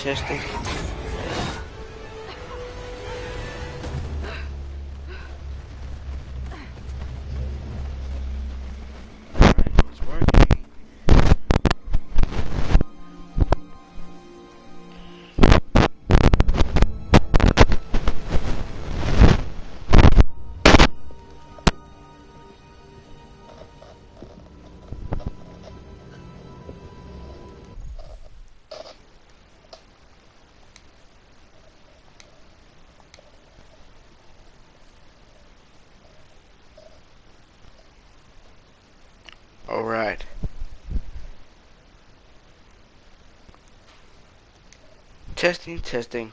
testing. It's working. All right. Testing, testing.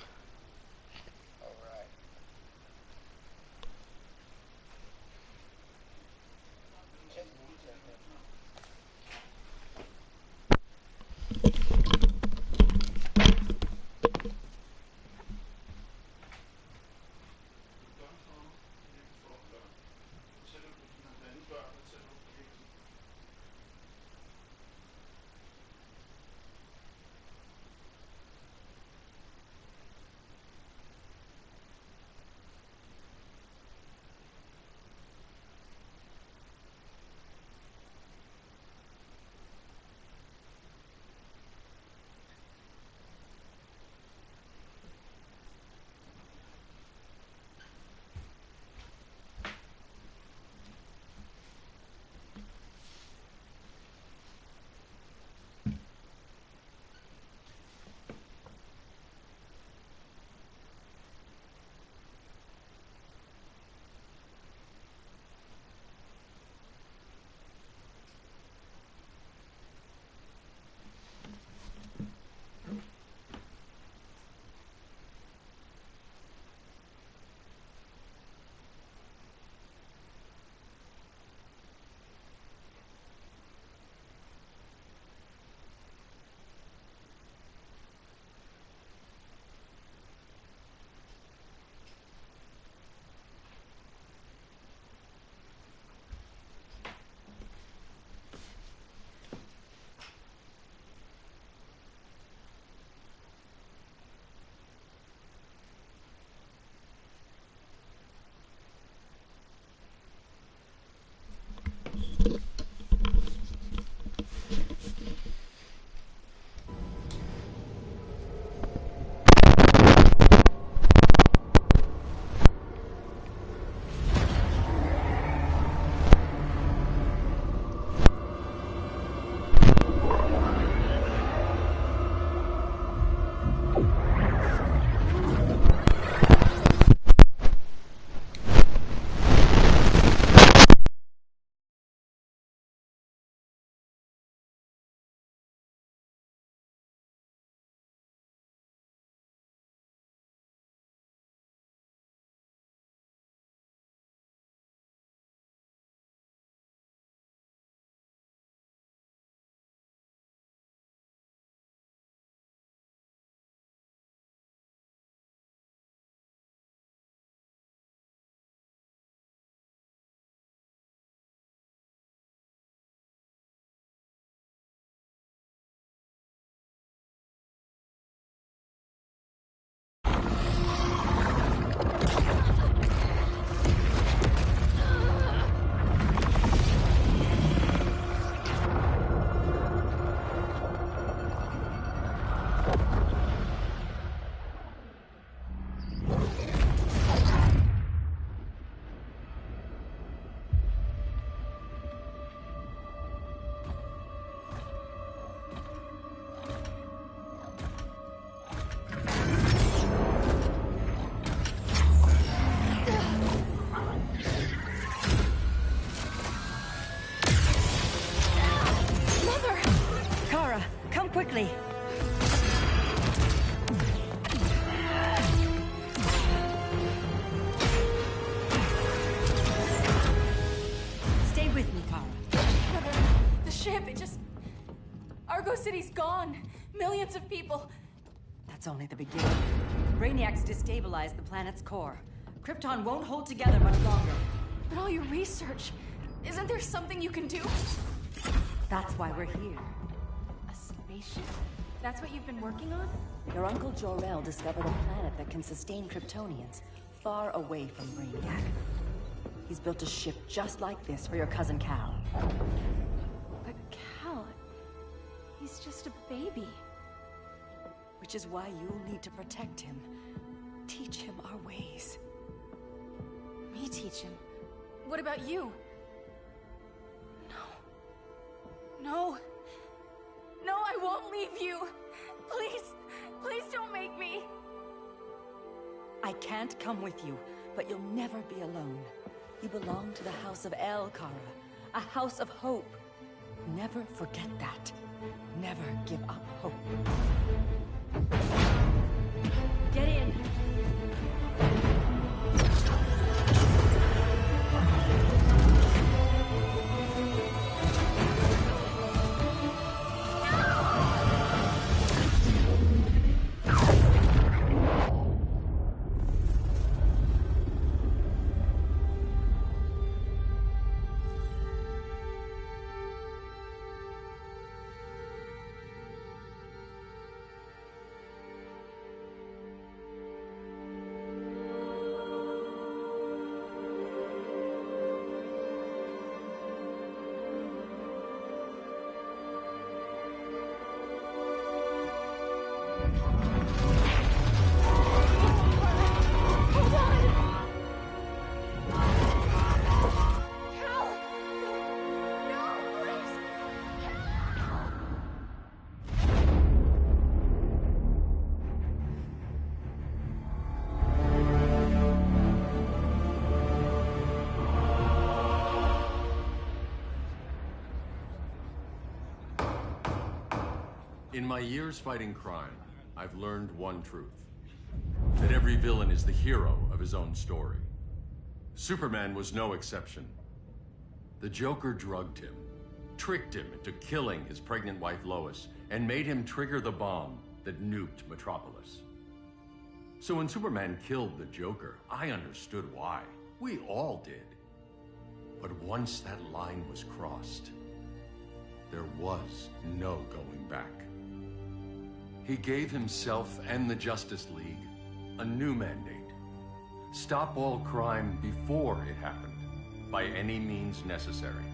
quickly. Stay with me, Kara. Mother, the ship, it just... Argo City's gone. Millions of people. That's only the beginning. Brainiac's destabilized the planet's core. Krypton won't hold together much longer. But all your research, isn't there something you can do? That's why we're here. A spaceship? That's what you've been working on? Your Uncle Jor-El discovered a planet that can sustain Kryptonians, far away from Brainiac. He's built a ship just like this for your cousin Cal. But Cal... he's just a baby. Which is why you'll need to protect him. Teach him our ways. Me teach him? What about you? No. No, I won't leave you! Please, please don't make me! I can't come with you, but you'll never be alone. You belong to the House of El, Kara. A house of hope. Never forget that. Never give up hope. Get in! In my years fighting crime, I've learned one truth. That every villain is the hero of his own story. Superman was no exception. The Joker drugged him, tricked him into killing his pregnant wife Lois, and made him trigger the bomb that nuked Metropolis. So when Superman killed the Joker, I understood why. We all did. But once that line was crossed, there was no going back. He gave himself and the Justice League a new mandate. Stop all crime before it happened, by any means necessary.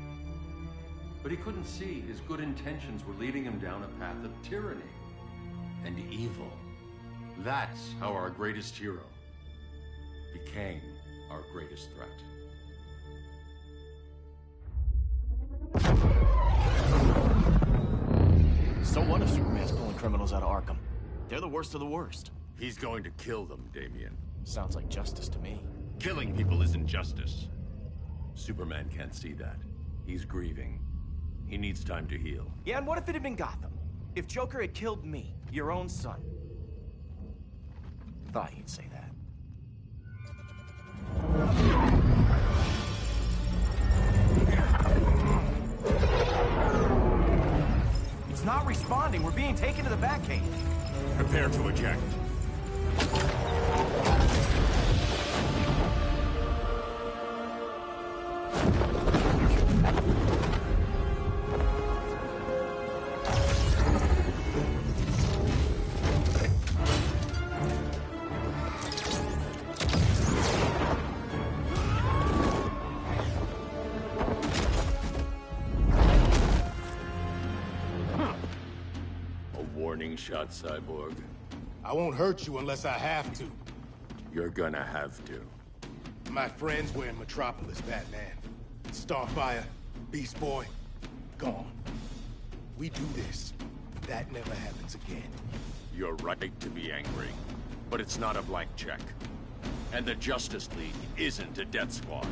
But he couldn't see his good intentions were leading him down a path of tyranny and evil. That's how our greatest hero became our greatest threat. So what if Superman's pulling criminals out of Arkham? They're the worst of the worst. He's going to kill them, Damian. Sounds like justice to me. Killing people isn't justice. Superman can't see that. He's grieving. He needs time to heal. Yeah, and what if it had been Gotham? If Joker had killed me, your own son? Thought you'd say that. It's not responding. We're being taken to the Batcave. Prepare to eject. Warning shot, Cyborg. I won't hurt you unless I have to. You're gonna have to. My friends were in Metropolis, Batman. Starfire, Beast Boy, gone. We do this. That never happens again. You're right to be angry, but it's not a blank check. And the Justice League isn't a death squad.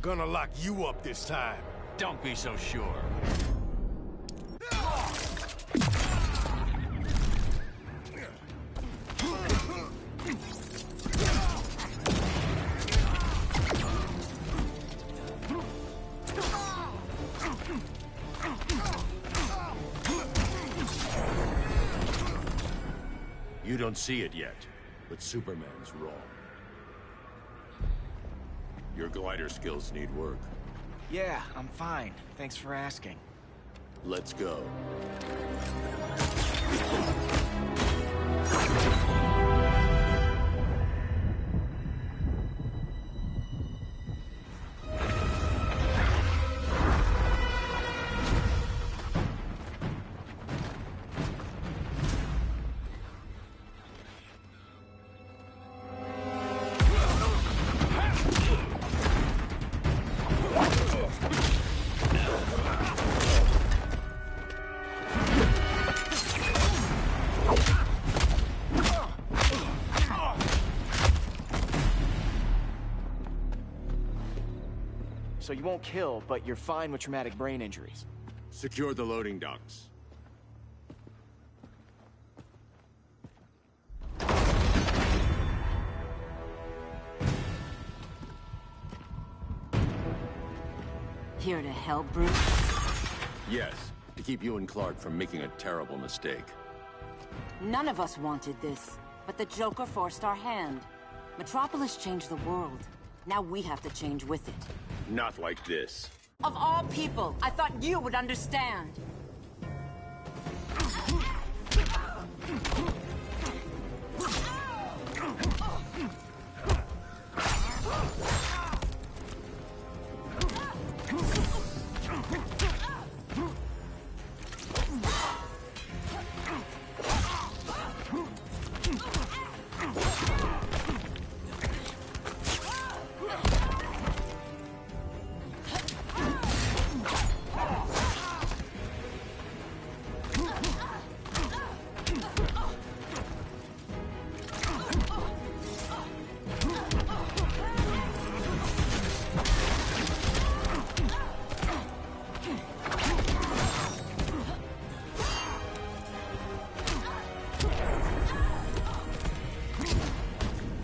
gonna lock you up this time. Don't be so sure. You don't see it yet, but Superman's wrong. Your glider skills need work. Yeah, I'm fine. Thanks for asking. Let's go. So you won't kill, but you're fine with traumatic brain injuries. Secure the loading docks. Here to help, Bruce? Yes, to keep you and Clark from making a terrible mistake. None of us wanted this, but the Joker forced our hand. Metropolis changed the world. Now we have to change with it. Not like this. Of all people, I thought you would understand.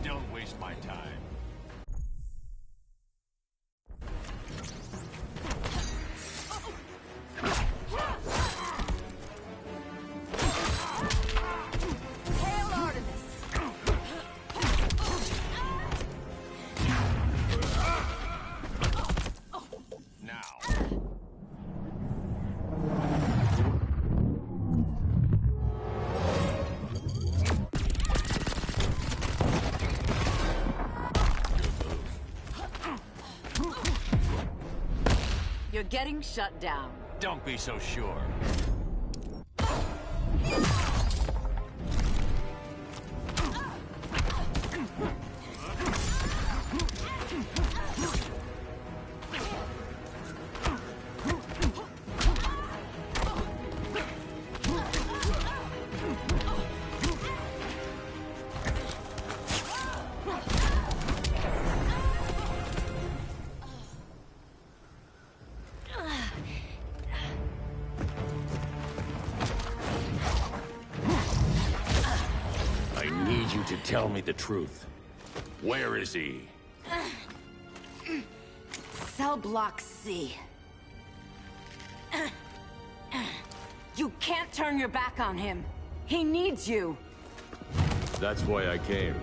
Don't waste my time. Hail Artemis! Now. You're getting shut down. Don't be so sure. I need you to tell me the truth. Where is he? Cell Block C. You can't turn your back on him. He needs you. That's why I came.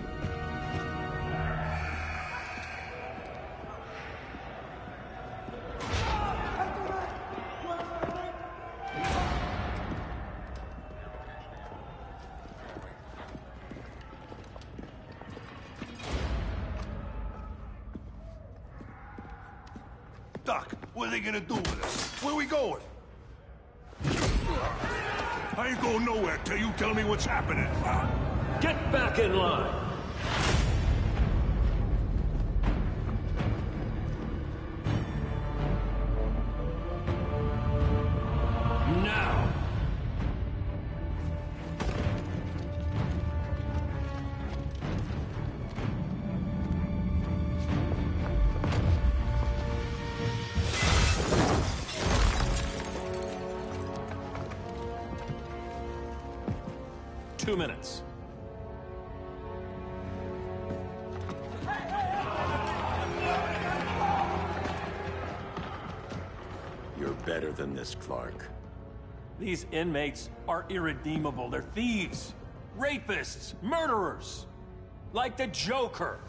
Doc, what are they gonna do with us? Where we going? I ain't going nowhere till you tell me what's happening. Get back in line! Now! 2 minutes. You're better than this, Clark. These inmates are irredeemable. They're thieves, rapists, murderers. Like the Joker.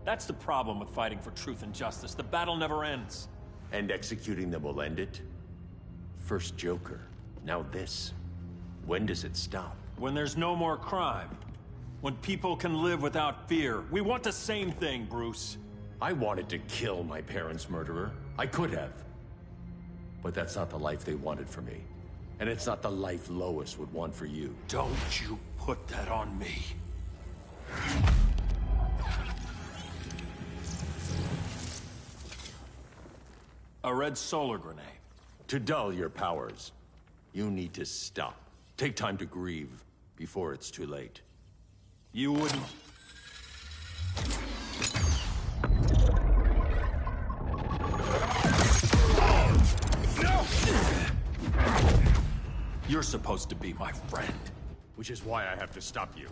That's the problem with fighting for truth and justice. The battle never ends. And executing them will end it? First Joker, now this. When does it stop? When there's no more crime. When people can live without fear. We want the same thing, Bruce. I wanted to kill my parents' murderer. I could have. But that's not the life they wanted for me. And it's not the life Lois would want for you. Don't you put that on me. A red solar grenade. To dull your powers, you need to stop. Take time to grieve before it's too late. You wouldn't... You're supposed to be my friend. Which is why I have to stop you.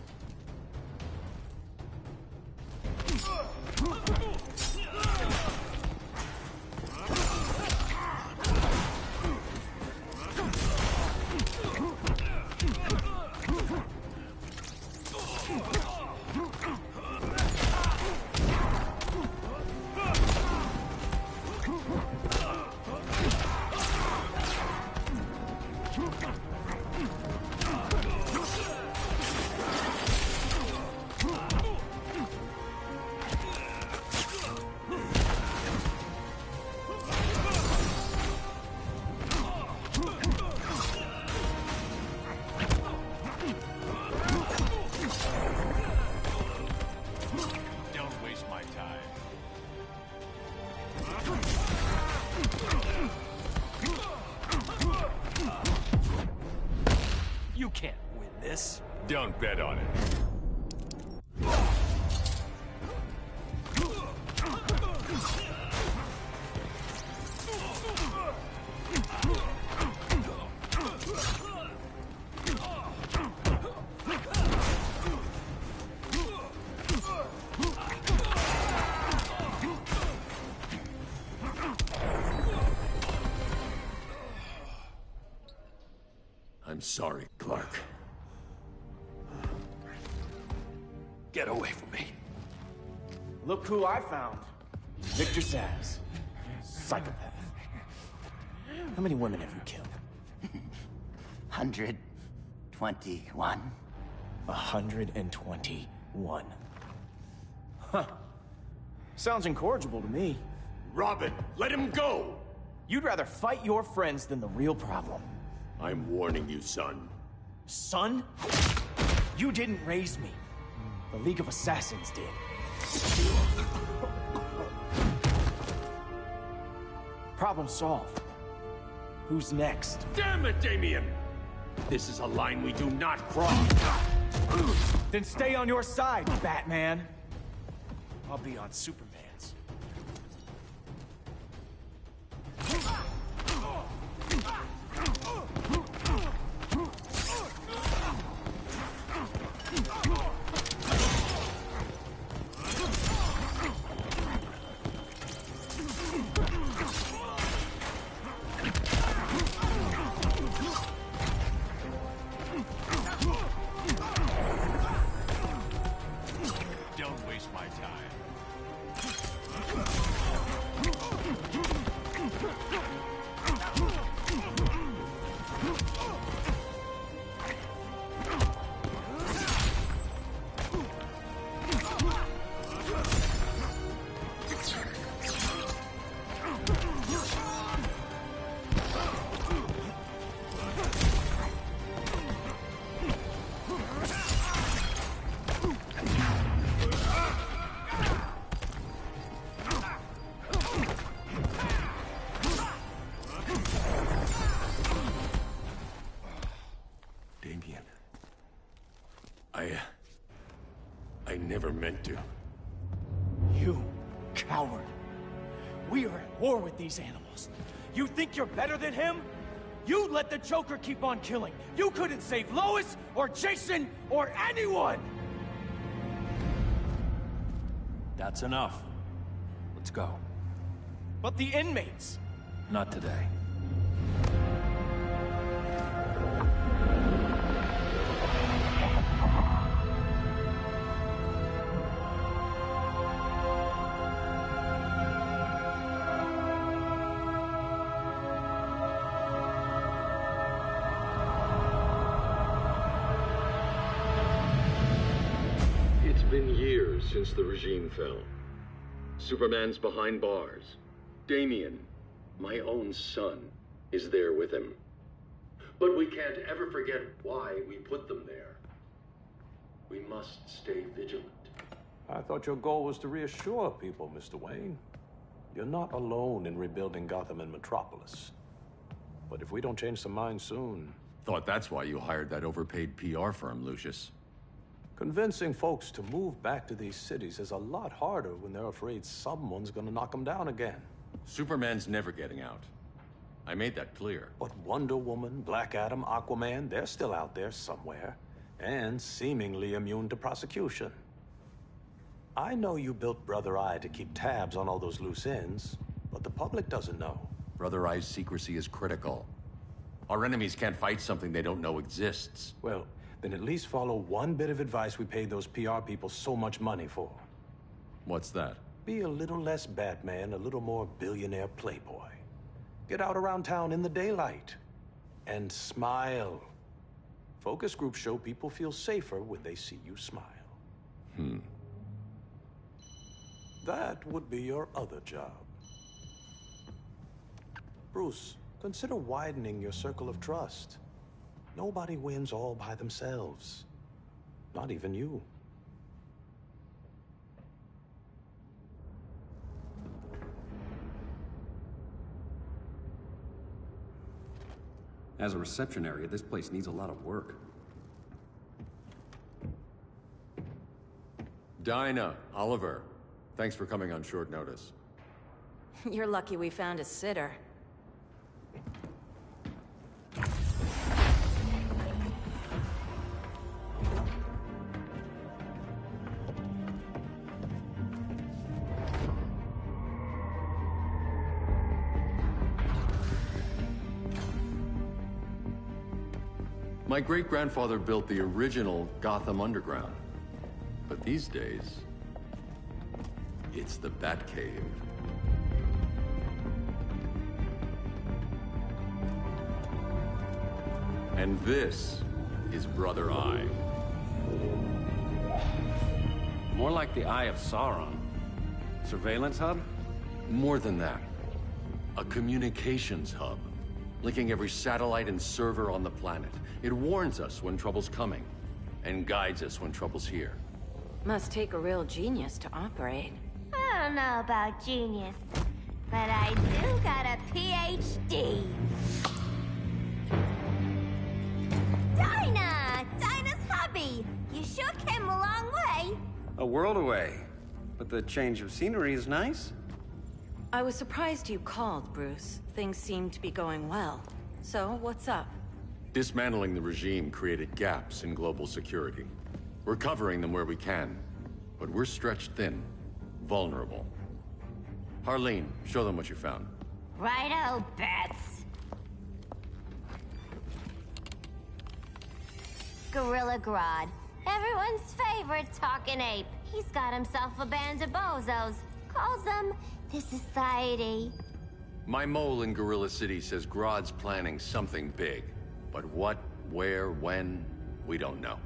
You can't win this. Don't bet on it. I'm sorry, Clark. Get away from me. Look who I found. Victor Zsasz. Psychopath. How many women have you killed? 121. 121. Huh. Sounds incorrigible to me. Robin, let him go! You'd rather fight your friends than the real problem. I'm warning you, son. Son? You didn't raise me. The League of Assassins did. Problem solved. Who's next? Damn it, Damien! This is a line we do not cross. Then stay on your side, Batman. I'll be on Superman's. Don't waste my time. Damien. I never meant to. You coward. We are at war with these animals. You think you're better than him? You let the Joker keep on killing. You couldn't save Lois, or Jason, or anyone! That's enough. Let's go. But the inmates! Not today. It's been years since the regime fell. Superman's behind bars. Damien, my own son, is there with him. But we can't ever forget why we put them there. We must stay vigilant. I thought your goal was to reassure people, Mr. Wayne. You're not alone in rebuilding Gotham and Metropolis. But if we don't change some minds soon... Thought that's why you hired that overpaid PR firm, Lucius. Convincing folks to move back to these cities is a lot harder when they're afraid someone's gonna knock them down again. Superman's never getting out. I made that clear. But Wonder Woman, Black Adam, Aquaman, they're still out there somewhere. And seemingly immune to prosecution. I know you built Brother Eye to keep tabs on all those loose ends, but the public doesn't know. Brother Eye's secrecy is critical. Our enemies can't fight something they don't know exists. Well, then at least follow one bit of advice we paid those PR people so much money for. What's that? Be a little less Batman, a little more billionaire playboy. Get out around town in the daylight. And smile. Focus groups show people feel safer when they see you smile. That would be your other job. Bruce, consider widening your circle of trust. Nobody wins all by themselves. Not even you. As a reception area, this place needs a lot of work. Dinah, Oliver, thanks for coming on short notice. You're lucky we found a sitter. My great-grandfather built the original Gotham Underground. But these days, it's the Batcave. And this is Brother Eye. More like the Eye of Sauron. Surveillance hub? More than that. A communications hub, linking every satellite and server on the planet. It warns us when trouble's coming, and guides us when trouble's here. Must take a real genius to operate. I don't know about genius, but I do got a PhD. Dinah's hubby! You sure came a long way. A world away. But the change of scenery is nice. I was surprised you called, Bruce. Things seem to be going well. So, what's up? Dismantling the regime created gaps in global security. We're covering them where we can, but we're stretched thin, vulnerable. Harleen, show them what you found. Righto, Bats. Gorilla Grodd. Everyone's favorite talking ape. He's got himself a band of bozos. Calls them the Society. My mole in Gorilla City says Grodd's planning something big. But what, where, when, we don't know.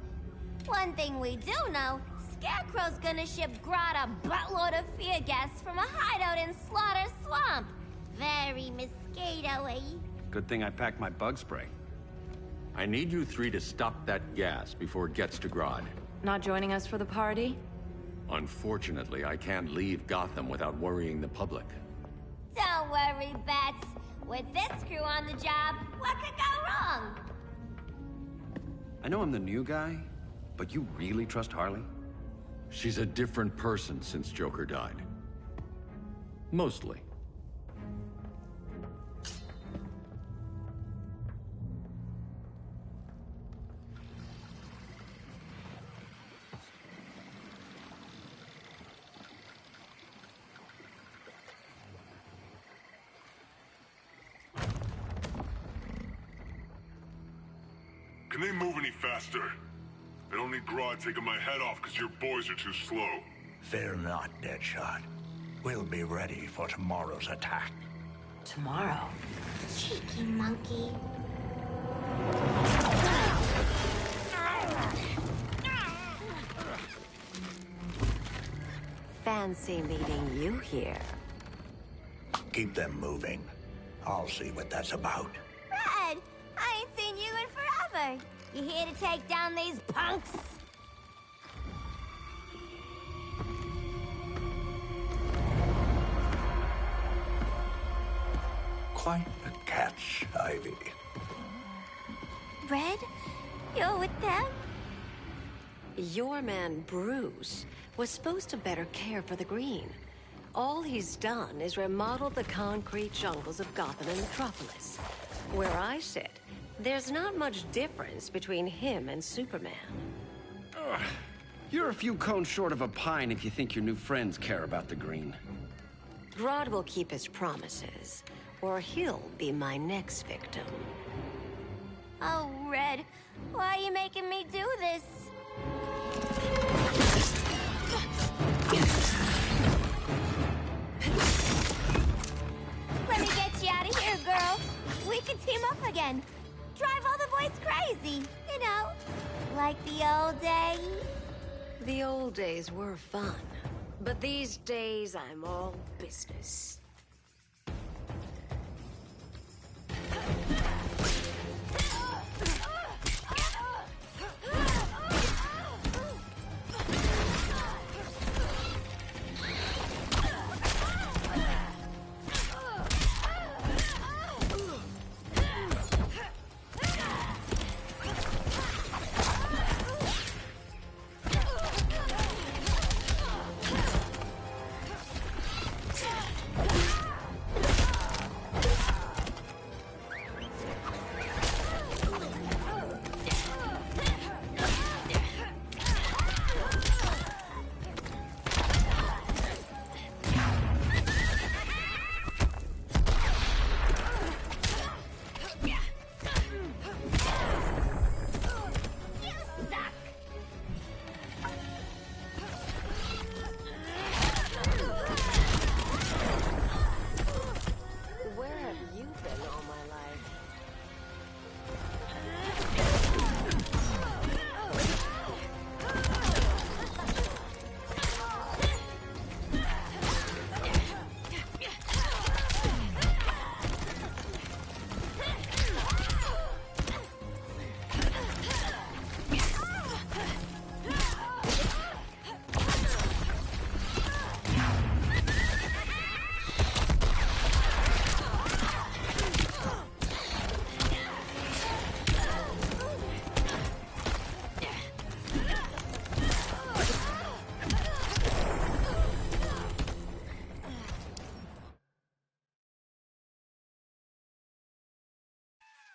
One thing we do know, Scarecrow's gonna ship Grodd a buttload of fear gas from a hideout in Slaughter Swamp. Very mosquito-y. Good thing I packed my bug spray. I need you three to stop that gas before it gets to Grodd. Not joining us for the party? Unfortunately, I can't leave Gotham without worrying the public. Don't worry, Bats. With this crew on the job, what could go wrong? I know I'm the new guy, but you really trust Harley? She's a different person since Joker died. Mostly. they move any faster? I don't need Grodd taking my head off because your boys are too slow. Fear not, Deadshot. We'll be ready for tomorrow's attack. Tomorrow? Cheeky monkey. Fancy meeting you here. Keep them moving. I'll see what that's about. Red, I ain't seen you in forever. You here to take down these punks? Quite a catch, Ivy. Red, you're with them? Your man, Bruce, was supposed to better care for the Green. All he's done is remodel the concrete jungles of Gotham and Metropolis. Where I sit, there's not much difference between him and Superman. Ugh. You're a few cones short of a pine if you think your new friends care about the Green. Grodd will keep his promises, or he'll be my next victim. Oh, Red, why are you making me do this? Let me get you out of here, girl. We can team up again. Drive all the boys crazy, you know, like the old days. The old days were fun, but these days I'm all business.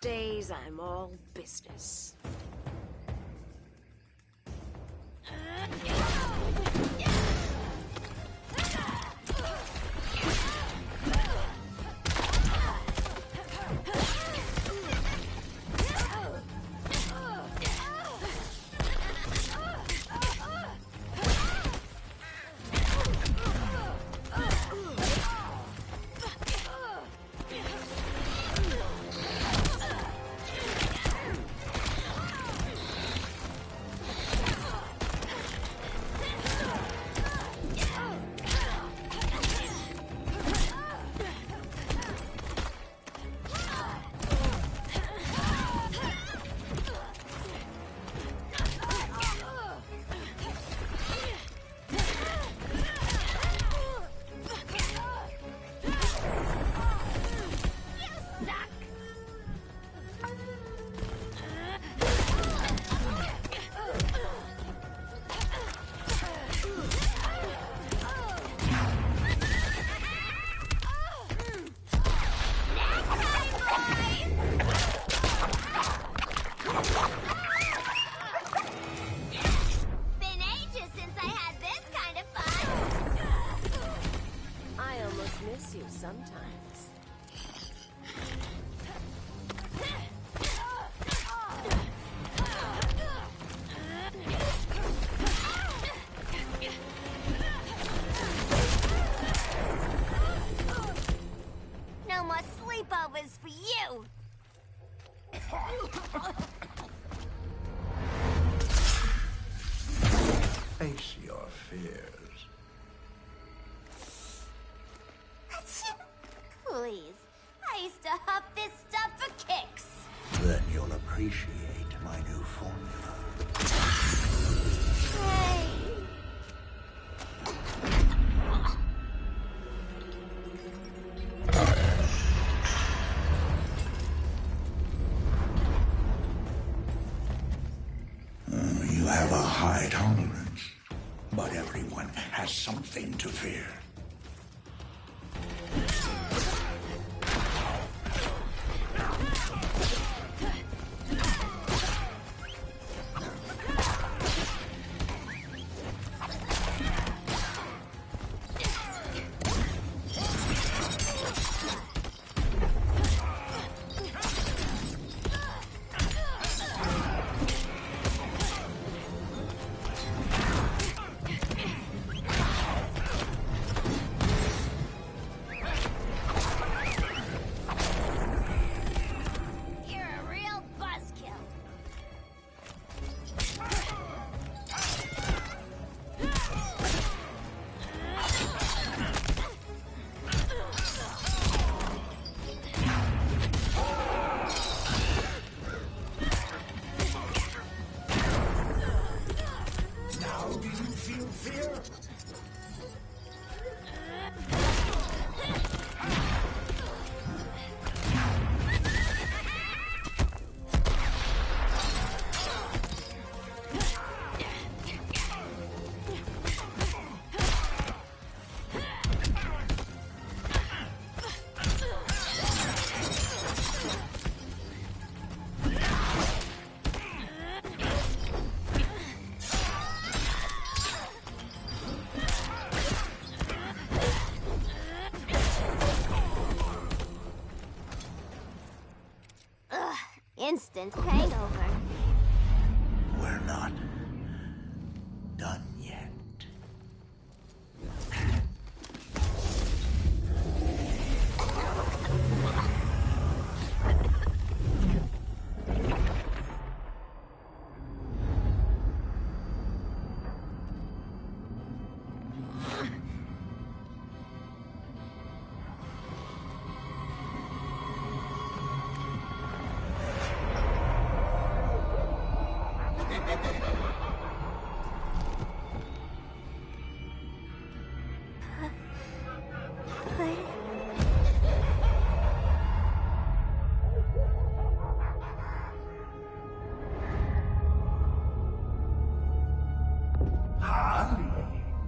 Days I'm all business. off this stuff for kicks. Then you'll appreciate my new formula. Hey. You have a high tolerance, but everyone has something to fear. Instant hangover. We're not done yet.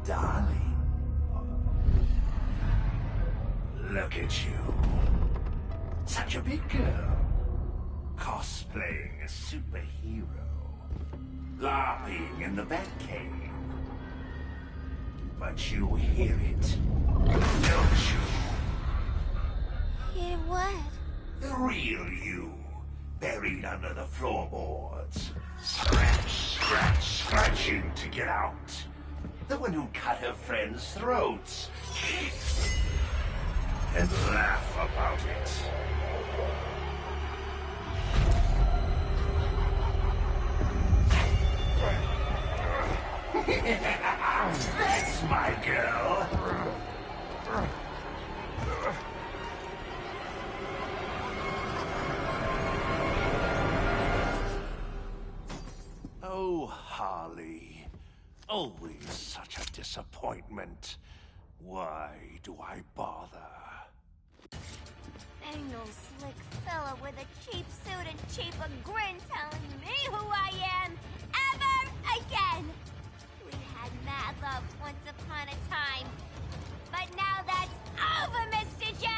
Darling. Look at you. Such a big girl. Cosplaying a superhero. LARPing in the Batcave. But you hear it, don't you? Hear what? The real you, buried under the floorboards. Scratch, scratch, scratching to get out. The one who cut her friends' throats. And laugh about it. That's my girl. Oh, Harley. Always such a disappointment. Why do I bother? Ain't no slick fella with a cheap suit and cheaper grin telling me who I am ever again. We had mad love once upon a time, but now that's over, Mr. J.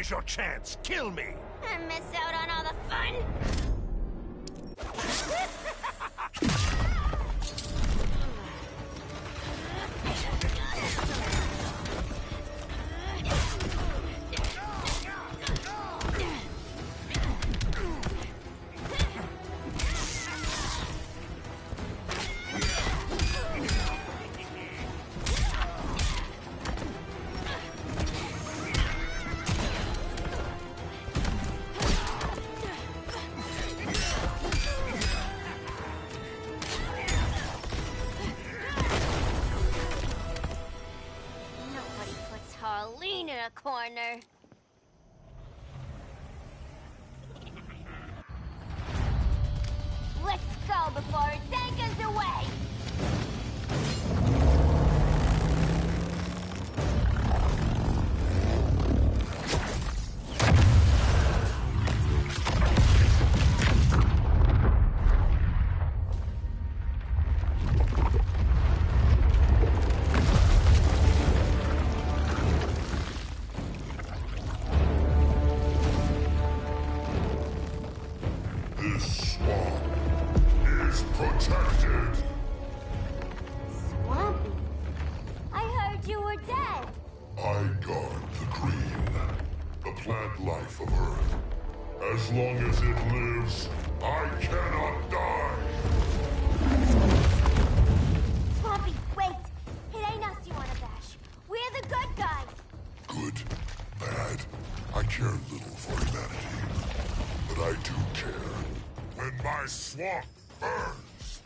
is your chance. Kill me. I miss out on all the fun. Harleen in a corner. Let's go before it takes us away! This swamp is protected. Swampy? I heard you were dead. I guard the green, the plant life of Earth. As long as it lives, I cannot die. Swampy, wait! It ain't us you wanna bash. We're the good guys. Good, bad, I care little for humanity. But I do care when my swamp burns.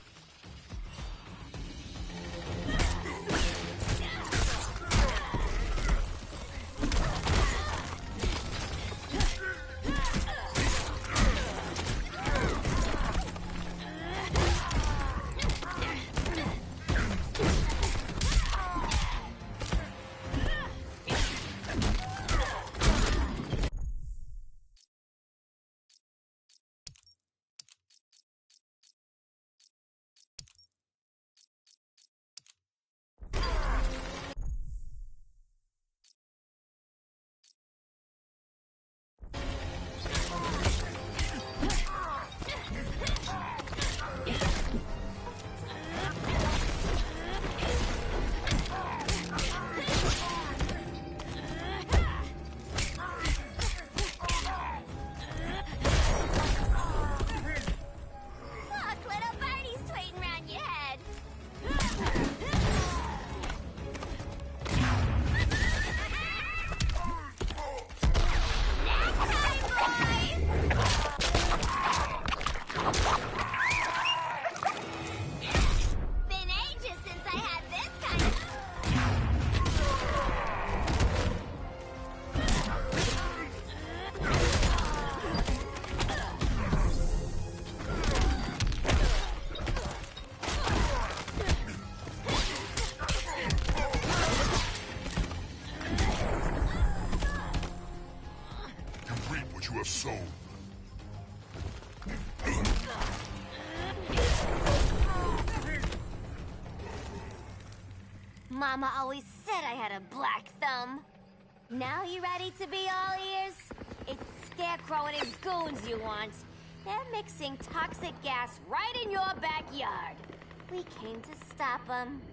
Sown. Mama always said I had a black thumb. Now you ready to be all ears? It's Scarecrow and his goons you want. They're mixing toxic gas right in your backyard. We came to stop them.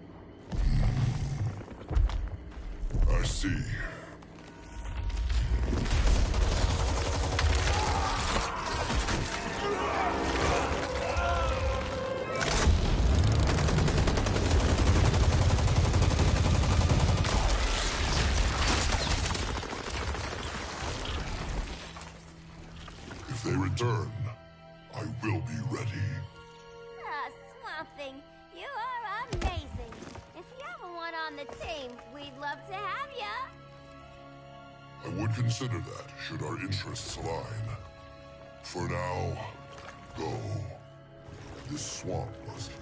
I see. If they return, I will be ready. Ah, Swamp Thing, you are amazing. If you ever want on the team, we'd love to have ya. I would consider that, should our interests align. For now, go. This swamp must heal.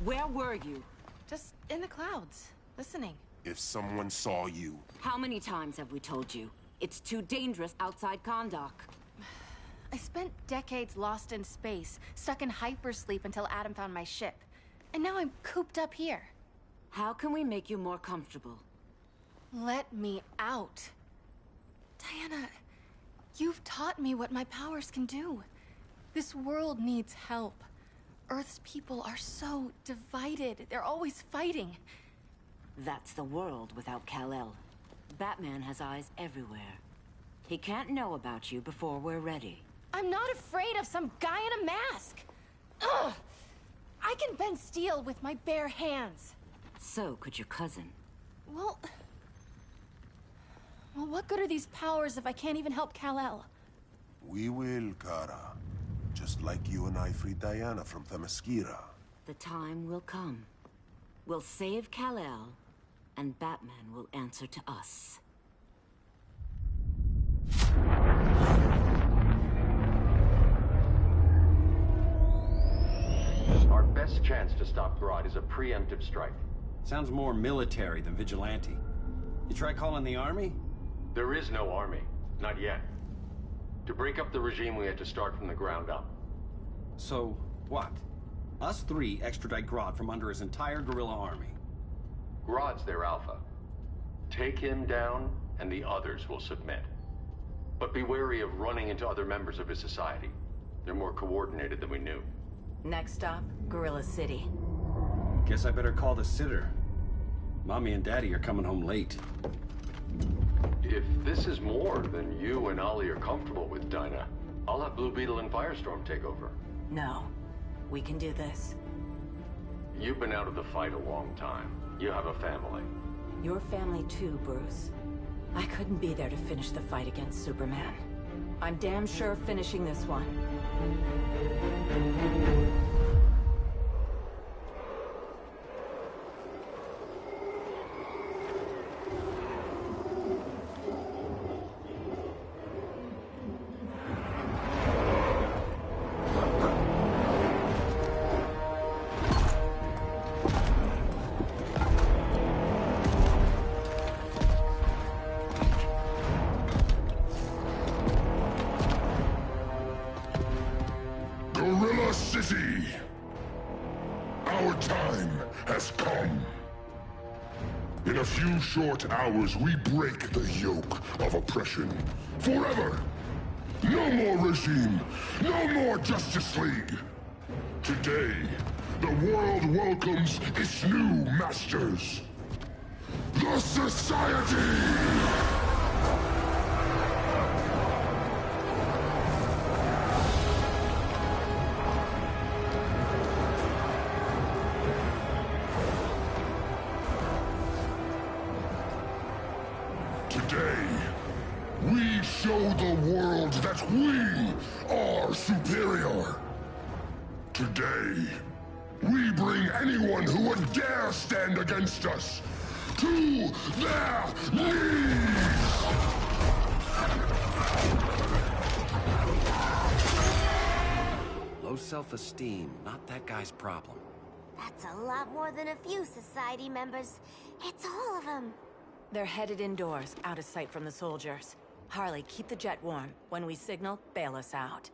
Where were you? Just in the clouds, listening. If someone saw you... How many times have we told you? It's too dangerous outside Kondak. I spent decades lost in space, stuck in hypersleep until Adam found my ship. And now I'm cooped up here. How can we make you more comfortable? Let me out. Diana, you've taught me what my powers can do. This world needs help. Earth's people are so divided. They're always fighting. That's the world without Kal-El. Batman has eyes everywhere. He can't know about you before we're ready. I'm not afraid of some guy in a mask. Ugh! I can bend steel with my bare hands. So could your cousin. Well, what good are these powers if I can't even help Kal-El? We will, Kara. Just like you and I freed Diana from Themyscira. The time will come. We'll save Kal-El, and Batman will answer to us. Our best chance to stop Grodd is a preemptive strike. Sounds more military than vigilante. You try calling the army? There is no army. Not yet. To break up the regime, we had to start from the ground up. So, what? Us three extradite Grodd from under his entire guerrilla army. Grodd's their alpha. Take him down, and the others will submit. But be wary of running into other members of his society. They're more coordinated than we knew. Next stop, Gorilla City. Guess I better call the sitter. Mommy and Daddy are coming home late. If this is more than you and Ollie are comfortable with, Dinah, I'll have Blue Beetle and Firestorm take over. No. We can do this. You've been out of the fight a long time. You have a family. Your family too, Bruce. I couldn't be there to finish the fight against Superman. I'm damn sure finishing this one. Gorilla City! Our time has come. In a few short hours, we break the yoke of oppression. Forever! No more regime! No more Justice League! Today, the world welcomes its new masters. The Society! Today, we show the world that we are superior. Today, we bring anyone who would dare stand against us to their knees! Low self-esteem, not that guy's problem. That's a lot more than a few society members. It's all of them. They're headed indoors, out of sight from the soldiers. Harley, keep the jet warm. When we signal, bail us out.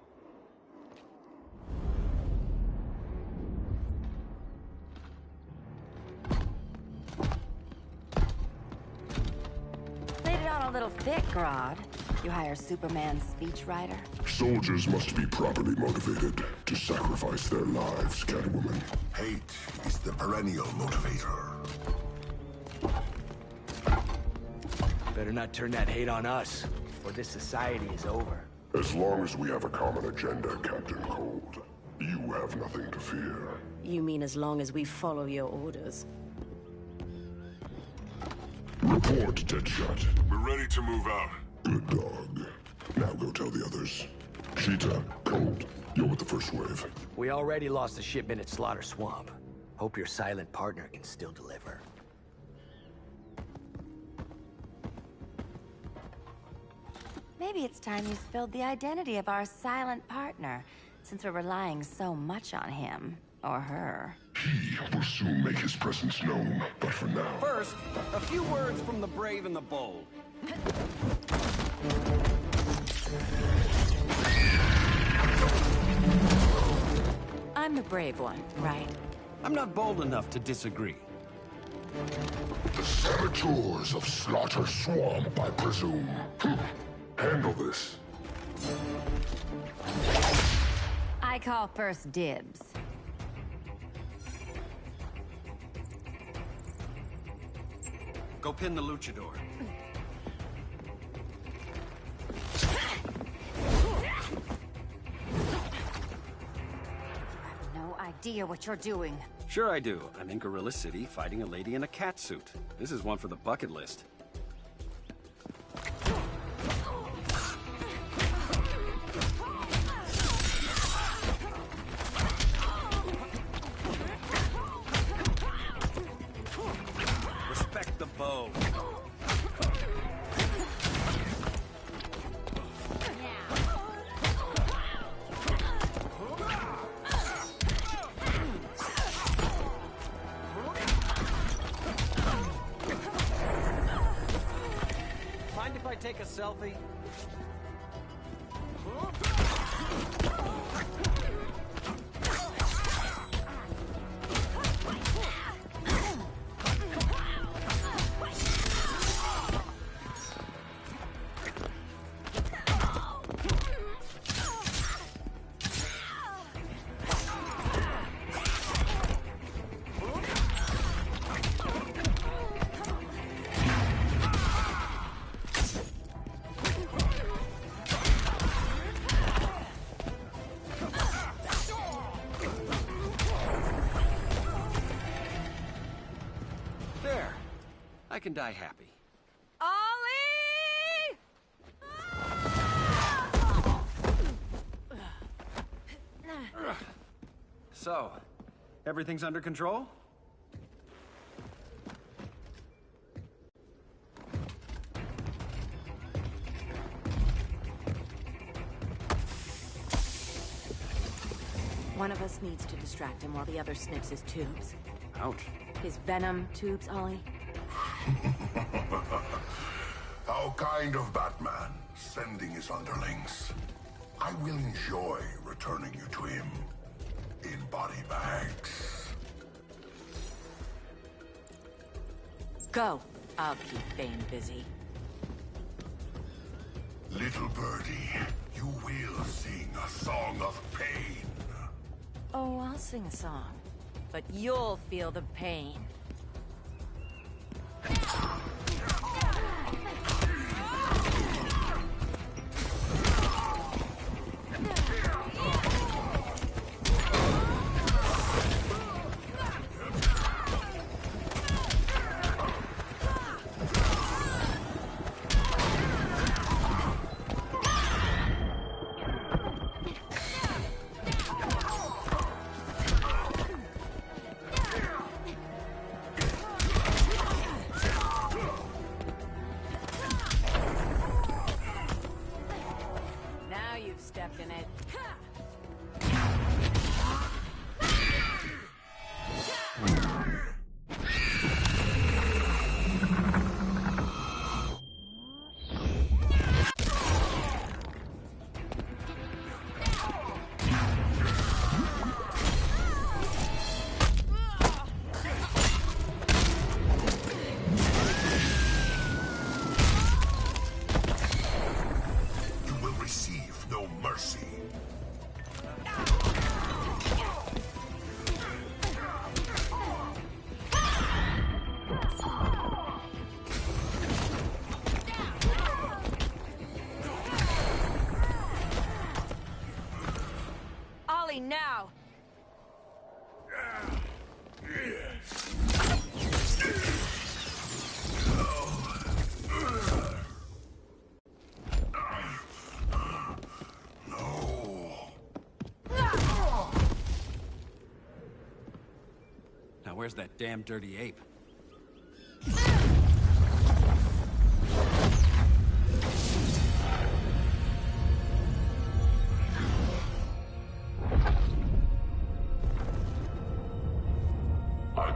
Laid it on a little thick, Grodd. You hire Superman's speechwriter? Soldiers must be properly motivated to sacrifice their lives, Catwoman. Hate is the perennial motivator. Better not turn that hate on us, or this society is over. As long as we have a common agenda, Captain Cold, you have nothing to fear. You mean as long as we follow your orders? Report, Deadshot. We're ready to move out. Good dog. Now go tell the others. Cheetah, Cold, you're with the first wave. We already lost a shipment at Slaughter Swamp. Hope your silent partner can still deliver. Maybe it's time you spilled the identity of our silent partner. since we're relying so much on him. Or her. He will soon make his presence known, but for now... First, a few words from the brave and the bold. I'm the brave one, right? I'm not bold enough to disagree. The saboteurs of Slaughter Swamp, I presume. Handle this. I call first dibs. Go pin the luchador. No idea what you're doing. Sure I do. I'm in Gorilla City fighting a lady in a cat suit. This is one for the bucket list. Respect the bow. Mind if I take a selfie? There. I can die happy. Ollie! So, everything's under control? One of us needs to distract him while the other sniffs his tubes. Ouch. His venom tubes, Ollie. How kind of Batman, sending his underlings. I will enjoy returning you to him in body bags. Go. I'll keep Bane busy. Little birdie, you will sing a song of pain. Oh, I'll sing a song. But you'll feel the pain. Now you've stepped in it. You will receive no mercy. Ollie, now! Now where's that damn dirty ape?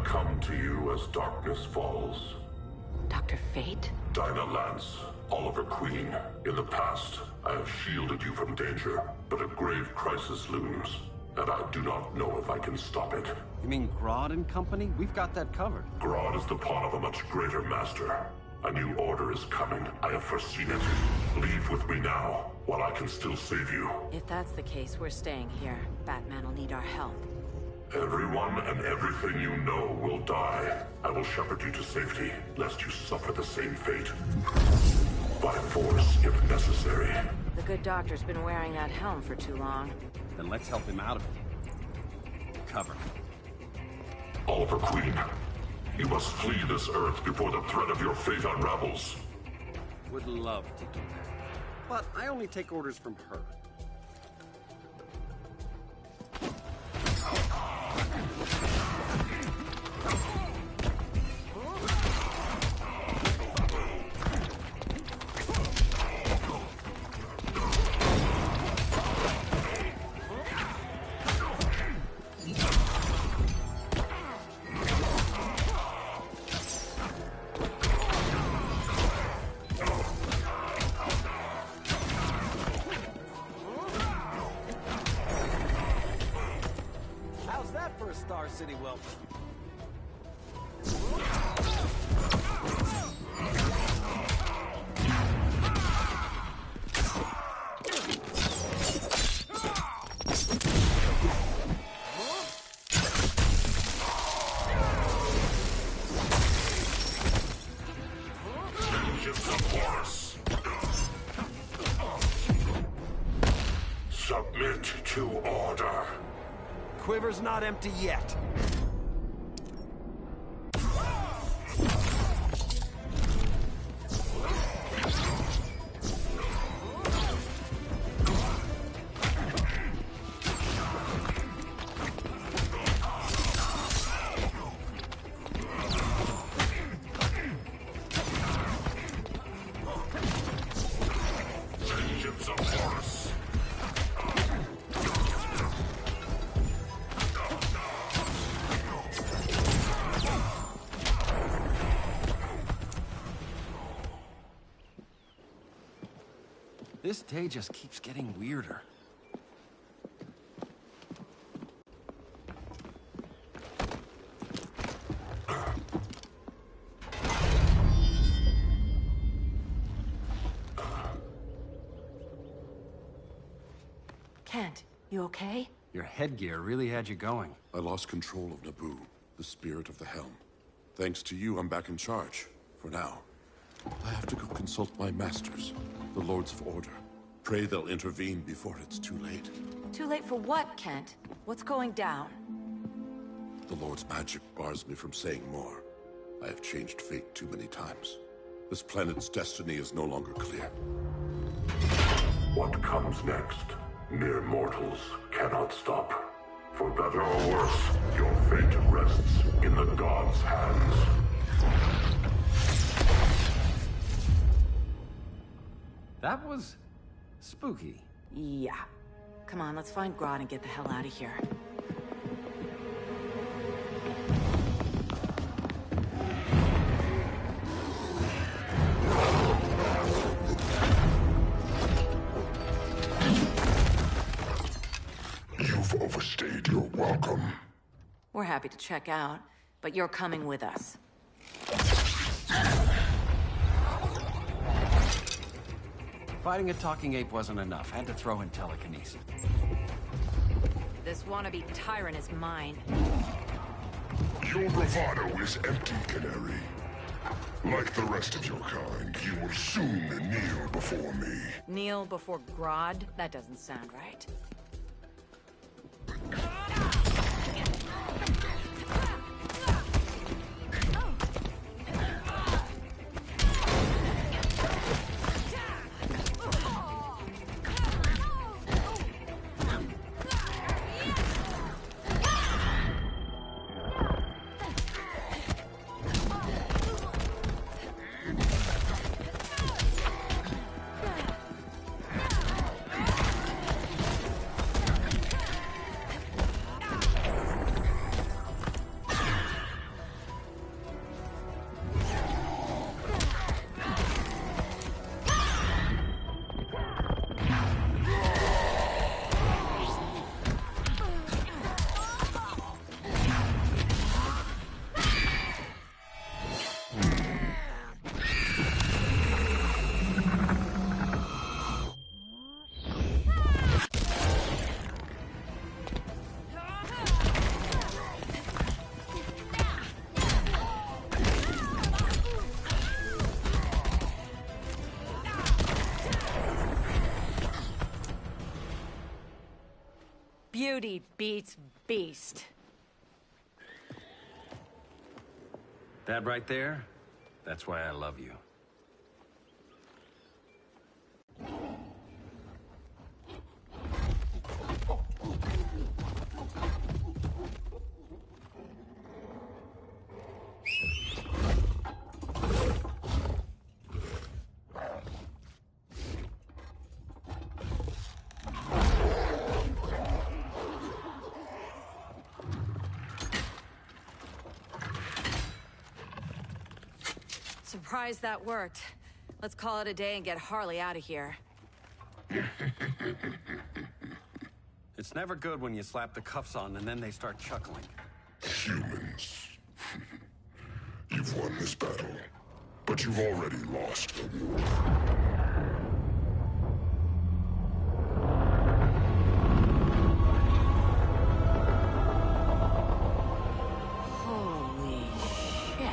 come to you as darkness falls. Dr. Fate? Dinah Lance, Oliver Queen. In the past, I have shielded you from danger, but a grave crisis looms, and I do not know if I can stop it. You mean Grodd and company? We've got that covered. Grodd is the pawn of a much greater master. A new order is coming. I have foreseen it. Leave with me now, while I can still save you. If that's the case, we're staying here. Batman will need our help. Everyone and everything you know will die. I will shepherd you to safety, lest you suffer the same fate. By force, if necessary. The good doctor's been wearing that helm for too long. Then let's help him out of it. Cover. Oliver Queen, you must flee this Earth before the threat of your fate unravels. Would love to do that. But I only take orders from her. Star City welcome. Submit to order. Quiver's not empty yet. Vengeance of Horus. This day just keeps getting weirder. Kent, you okay? Your headgear really had you going. I lost control of Naboo, the spirit of the helm. Thanks to you, I'm back in charge. For now. I have to go consult my masters, the Lords of Order. Pray they'll intervene before it's too late. Too late for what, Kent? What's going down? The Lord's magic bars me from saying more. I have changed fate too many times. This planet's destiny is no longer clear. What comes next, mere mortals cannot stop. For better or worse, your fate rests in the gods' hands. That was spooky. Yeah. Come on, let's find Grodd and get the hell out of here. You've overstayed your welcome. We're happy to check out, but you're coming with us. Fighting a talking ape wasn't enough. Had to throw in telekinesis. This wannabe tyrant is mine. Your bravado is empty, Canary. Like the rest of your kind, you will soon kneel before me. Kneel before Grodd? That doesn't sound right. Beauty beats beast. That right there, that's why I love you. Surprised that worked. Let's call it a day and get Harley out of here. It's never good when you slap the cuffs on and then they start chuckling. Humans. You've won this battle, but you've already lost. Holy shit.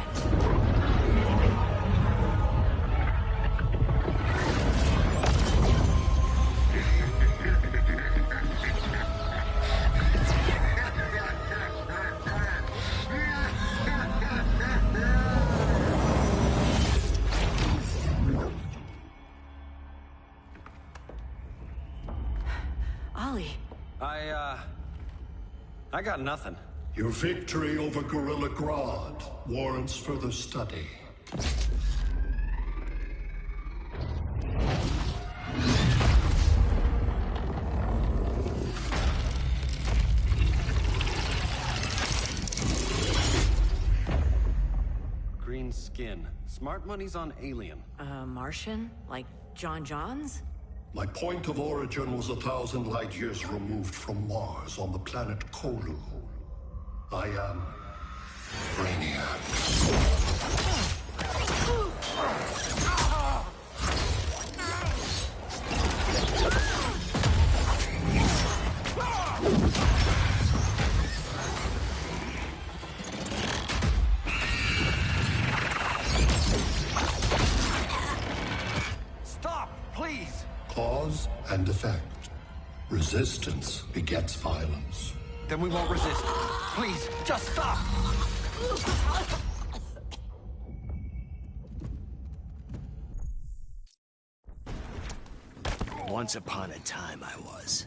Ollie. I got nothing. Your victory over Gorilla Grodd warrants further study. Green skin. Smart money's on alien. Martian? Like John Johns? My point of origin was 1,000 light years removed from Mars on the planet Kolu. I am Brainiac. Stop, please! Cause and effect. Resistance begets violence. Then we won't resist. Please, just stop! Once upon a time I was.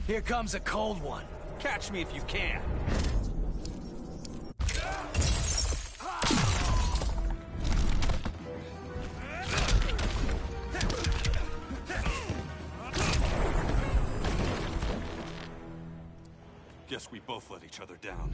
Here comes a cold one. Catch me if you can. Guess we both let each other down.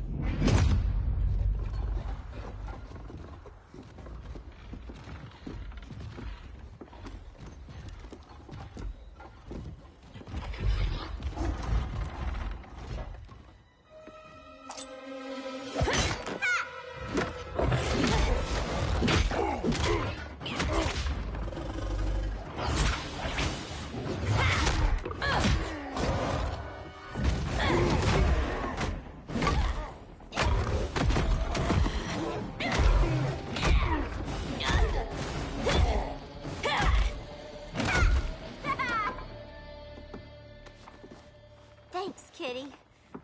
Thanks, Kitty.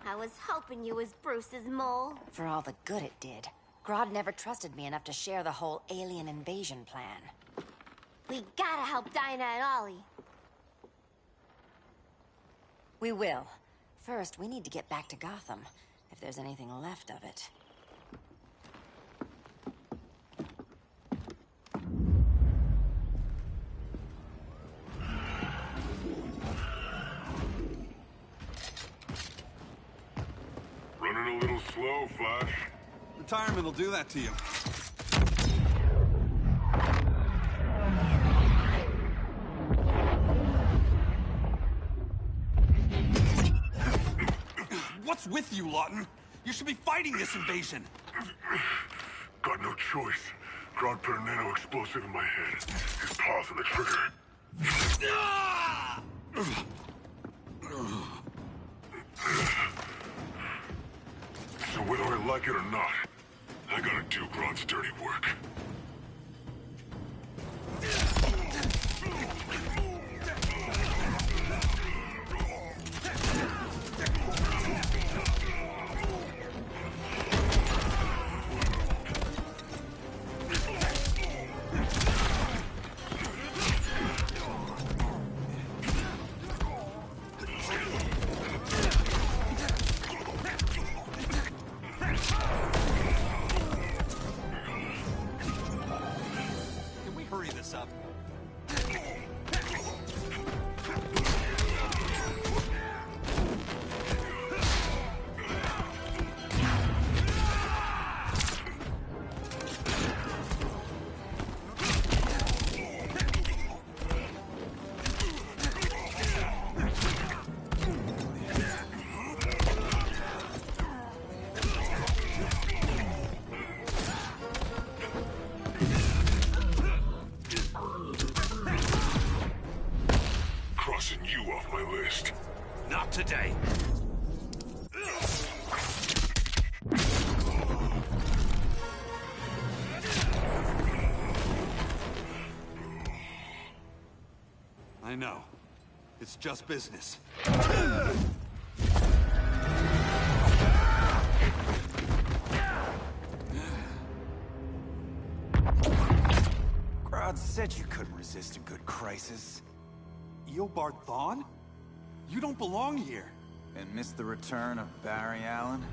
I was hoping you was Bruce's mole. For all the good it did. Grodd never trusted me enough to share the whole alien invasion plan. We gotta help Dinah and Ollie. We will. First, we need to get back to Gotham, if there's anything left of it. Flash? Retirement will do that to you. What's with you, Lawton? You should be fighting this invasion. Got no choice. Grodd put a nano explosive in my head. His paws on the trigger. So whether I like it or not, I gotta do Grodd's dirty work. Crossing you off my list. Not today. I know. It's just business. Grodd said you couldn't resist a good crisis. Eobard Thawne? You don't belong here. And miss the return of Barry Allen?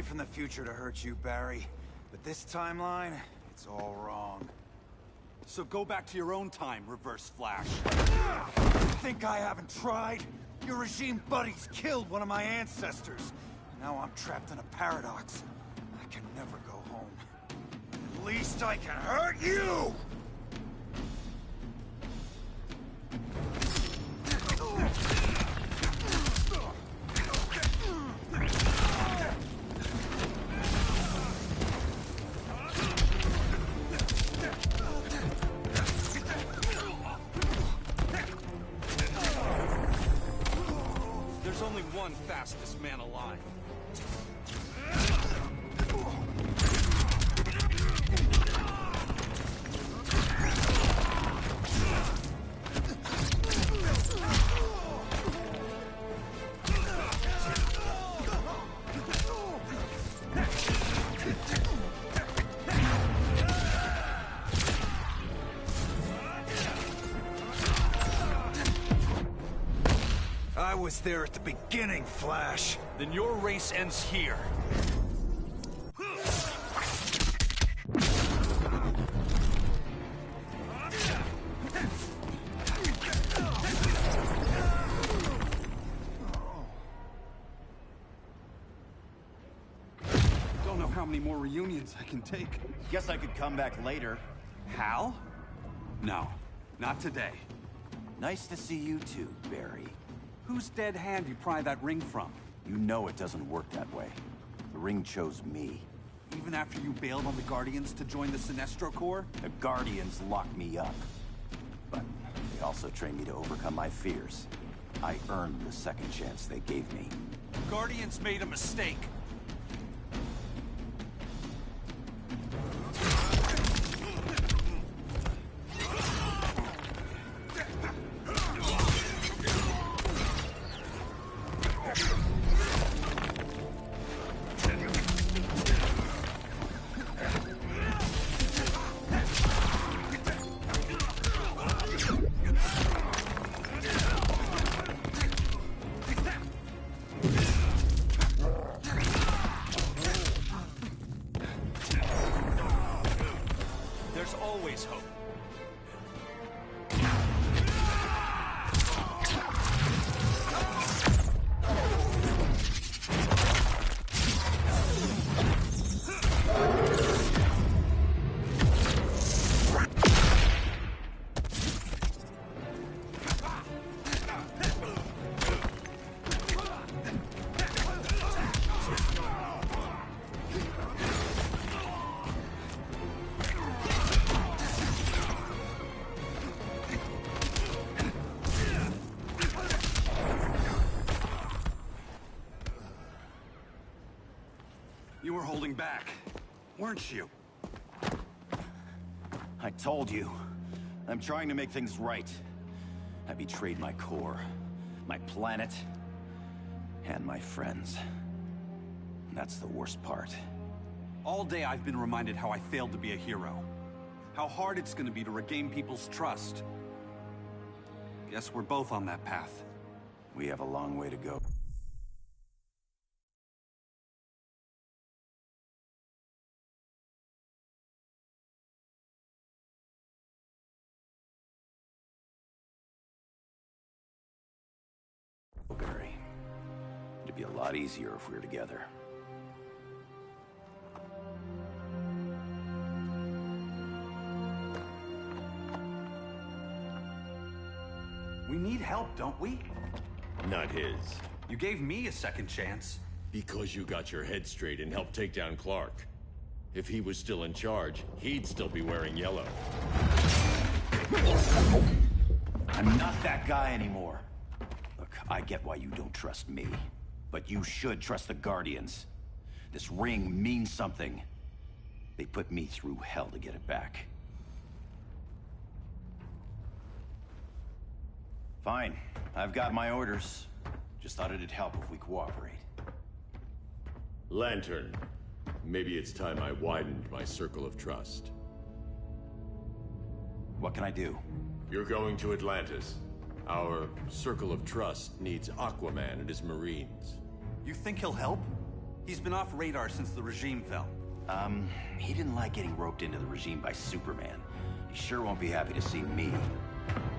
From the future to hurt you, Barry. But this timeline, it's all wrong. So go back to your own time, Reverse Flash. Think I haven't tried? Your regime buddies killed one of my ancestors. Now I'm trapped in a paradox. I can never go home. At least I can hurt you! Only one fastest man alive. I was there at the beginning, Flash. Then your race ends here. Don't know how many more reunions I can take. Guess I could come back later. Hal? No, not today. Nice to see you too, Barry. Whose dead hand you pry that ring from? You know it doesn't work that way. The ring chose me. Even after you bailed on the Guardians to join the Sinestro Corps? The Guardians locked me up. But they also trained me to overcome my fears. I earned the second chance they gave me. Guardians made a mistake. There's always hope. You were holding back, weren't you? I told you. I'm trying to make things right. I betrayed my core, my planet, and my friends. That's the worst part. All day I've been reminded how I failed to be a hero. How hard it's gonna be to regain people's trust. Guess we're both on that path. We have a long way to go. Barry. It'd be a lot easier if we were together. We need help, don't we? Not his. You gave me a second chance. Because you got your head straight and helped take down Clark. If he was still in charge, he'd still be wearing yellow. I'm not that guy anymore. Look, I get why you don't trust me. But you should trust the Guardians. This ring means something. They put me through hell to get it back. Fine. I've got my orders. Just thought it'd help if we cooperate. Lantern. Maybe it's time I widened my circle of trust. What can I do? You're going to Atlantis. Our circle of trust needs Aquaman and his Marines. You think he'll help? He's been off radar since the regime fell. He didn't like getting roped into the regime by Superman. He sure won't be happy to see me.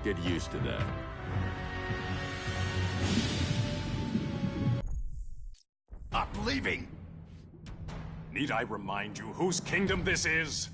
Get used to that. I'm leaving! Need I remind you whose kingdom this is?